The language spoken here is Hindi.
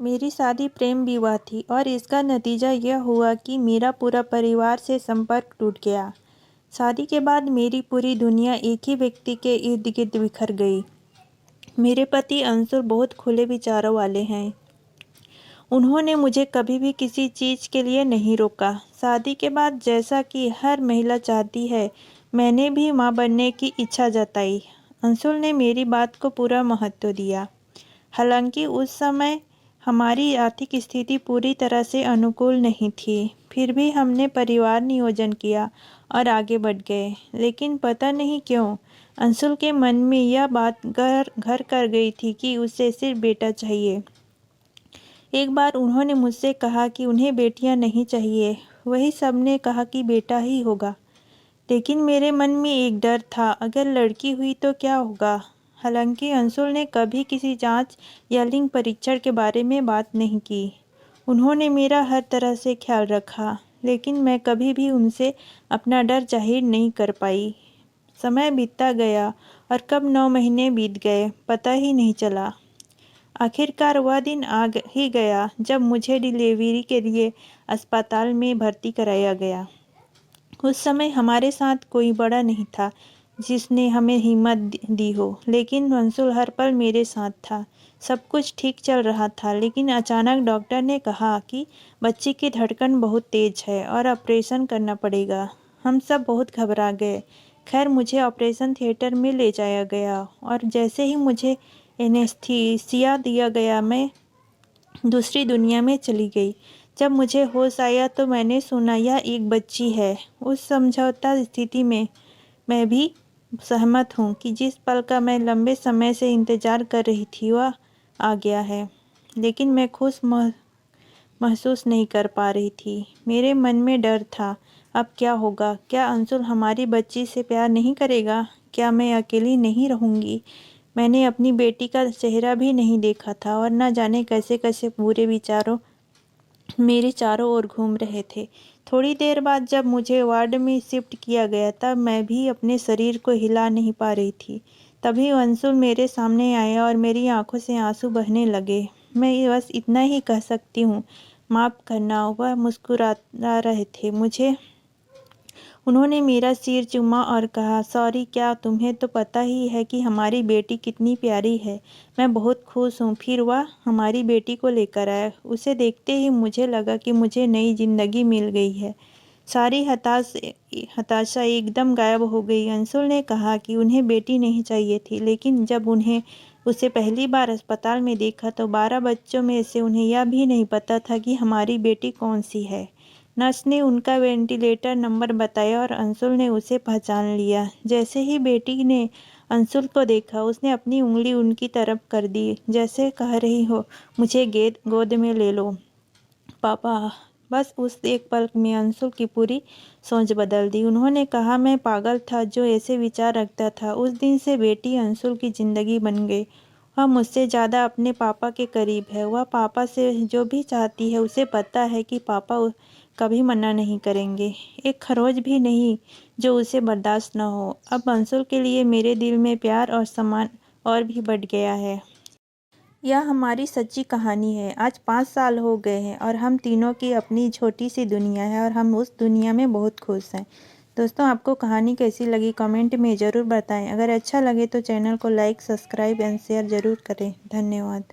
मेरी शादी प्रेम विवाह थी और इसका नतीजा यह हुआ कि मेरा पूरा परिवार से संपर्क टूट गया। शादी के बाद मेरी पूरी दुनिया एक ही व्यक्ति के इर्द-गिर्द बिखर गई। मेरे पति अंशुल बहुत खुले विचारों वाले हैं। उन्होंने मुझे कभी भी किसी चीज़ के लिए नहीं रोका। शादी के बाद जैसा कि हर महिला चाहती है, मैंने भी माँ बनने की इच्छा जताई। अंशुल ने मेरी बात को पूरा महत्व दिया। हालांकि उस समय हमारी आर्थिक स्थिति पूरी तरह से अनुकूल नहीं थी, फिर भी हमने परिवार नियोजन किया और आगे बढ़ गए। लेकिन पता नहीं क्यों अंशुल के मन में यह बात घर कर गई थी कि उसे सिर्फ बेटा चाहिए। एक बार उन्होंने मुझसे कहा कि उन्हें बेटियां नहीं चाहिए, वही सबने कहा कि बेटा ही होगा। लेकिन मेरे मन में एक डर था, अगर लड़की हुई तो क्या होगा। हालांकि अंशुल ने कभी किसी जांच या लिंग परीक्षण के बारे में बात नहीं की। उन्होंने मेरा हर तरह से ख्याल रखा, लेकिन मैं कभी भी उनसे अपना डर जाहिर नहीं कर पाई। समय बीतता गया और कब 9 महीने बीत गए पता ही नहीं चला। आखिरकार वह दिन ही गया जब मुझे डिलीवरी के लिए अस्पताल में भर्ती कराया गया। उस समय हमारे साथ कोई बड़ा नहीं था जिसने हमें हिम्मत दी हो, लेकिन अंशुल हर पल मेरे साथ था। सब कुछ ठीक चल रहा था, लेकिन अचानक डॉक्टर ने कहा कि बच्ची की धड़कन बहुत तेज है और ऑपरेशन करना पड़ेगा। हम सब बहुत घबरा गए। खैर, मुझे ऑपरेशन थिएटर में ले जाया गया और जैसे ही मुझे एनेस्थीसिया दिया गया, मैं दूसरी दुनिया में चली गई। जब मुझे होश आया तो मैंने सुना, यह एक बच्ची है। उस समझौता स्थिति में मैं भी सहमत हूँ कि जिस पल का मैं लंबे समय से इंतजार कर रही थी वह आ गया है, लेकिन मैं खुश महसूस नहीं कर पा रही थी। मेरे मन में डर था, अब क्या होगा? क्या अंशुल हमारी बच्ची से प्यार नहीं करेगा? क्या मैं अकेली नहीं रहूँगी? मैंने अपनी बेटी का चेहरा भी नहीं देखा था और न जाने कैसे कैसे बुरे विचारों मेरे चारों ओर घूम रहे थे। थोड़ी देर बाद जब मुझे वार्ड में शिफ्ट किया गया, तब मैं भी अपने शरीर को हिला नहीं पा रही थी। तभी अंशुल मेरे सामने आया और मेरी आंखों से आंसू बहने लगे। मैं बस इतना ही कह सकती हूँ, माफ़ करना। वह मुस्कुरा रहे थे मुझे। उन्होंने मेरा सिर चूमा और कहा, सॉरी, क्या तुम्हें तो पता ही है कि हमारी बेटी कितनी प्यारी है। मैं बहुत खुश हूँ। फिर वह हमारी बेटी को लेकर आया। उसे देखते ही मुझे लगा कि मुझे नई जिंदगी मिल गई है। सारी हताशा एकदम गायब हो गई। अंशुल ने कहा कि उन्हें बेटी नहीं चाहिए थी, लेकिन जब उसे पहली बार अस्पताल में देखा तो 12 बच्चों में से उन्हें यह भी नहीं पता था कि हमारी बेटी कौन सी है। नर्स ने उनका वेंटिलेटर नंबर बताया और अंशुल ने उसे पहचान लिया। जैसे ही बेटी ने अंशुल को देखा, उसने अपनी उंगली उनकी तरफ कर दी, जैसे कह रही हो, मुझे गोद में ले लो पापा। बस उस एक पल में अंशुल की पूरी सोच बदल दी। उन्होंने कहा, मैं पागल था जो ऐसे विचार रखता था। उस दिन से बेटी अंशुल की जिंदगी बन गई। वह मुझसे ज़्यादा अपने पापा के करीब है। वह पापा से जो भी चाहती है, उसे पता है कि पापा कभी मना नहीं करेंगे, एक खरोच भी नहीं जो उसे बर्दाश्त न हो। अब अंशुल के लिए मेरे दिल में प्यार और सम्मान और भी बढ़ गया है। यह हमारी सच्ची कहानी है। आज 5 साल हो गए हैं और हम तीनों की अपनी छोटी सी दुनिया है और हम उस दुनिया में बहुत खुश हैं। दोस्तों, आपको कहानी कैसी लगी कमेंट में ज़रूर बताएं। अगर अच्छा लगे तो चैनल को लाइक, सब्सक्राइब एंड शेयर ज़रूर करें। धन्यवाद।